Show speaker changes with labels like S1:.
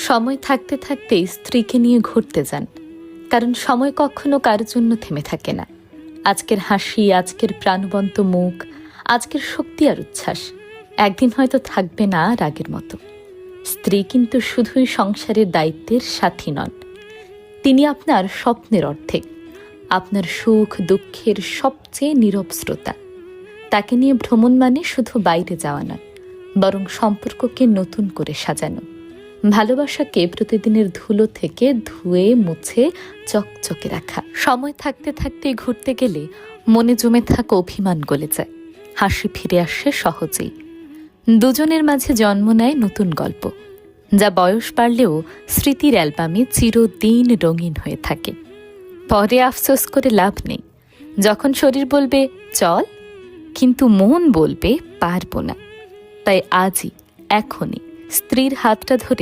S1: সময় থাকতে থাকতে স্ত্রীকে নিয়ে ঘুরতে যান, কারণ সময় কখনো কারোর জন্য থেমে থাকে না। আজকের হাসি, আজকের প্রাণবন্ত মুখ, আজকের শক্তি আর উচ্ছ্বাস একদিন হয়তো থাকবে না আর আগের মতো। স্ত্রী কিন্তু শুধুই সংসারের দায়িত্বের সাথী নন, তিনি আপনার স্বপ্নের অর্ধেক, আপনার সুখ দুঃখের সবচেয়ে নীরব শ্রোতা। তাকে নিয়ে ভ্রমণ মানে শুধু বাইরে যাওয়া নয়, বরং সম্পর্ককে নতুন করে সাজানো, ভালোবাসাকে প্রতিদিনের ধুলো থেকে ধুয়ে মুছে চকচকে রাখা। সময় থাকতে থাকতে ঘুরতে গেলে মনে জমে থাকা অভিমান গলে যায়, হাসি ফিরে আসে সহজেই। দুজনের মাঝে জন্ম নেয় নতুন গল্প, যা বয়স বাড়লেও স্মৃতির অ্যালবামে চিরদিন রঙিন হয়ে থাকে। পরে আফসোস করে লাভ নেই, যখন শরীর বলবে চল, কিন্তু মন বলবে পারবো না। তাই আজই, এখনই স্ত্রীর হাতটা ধরে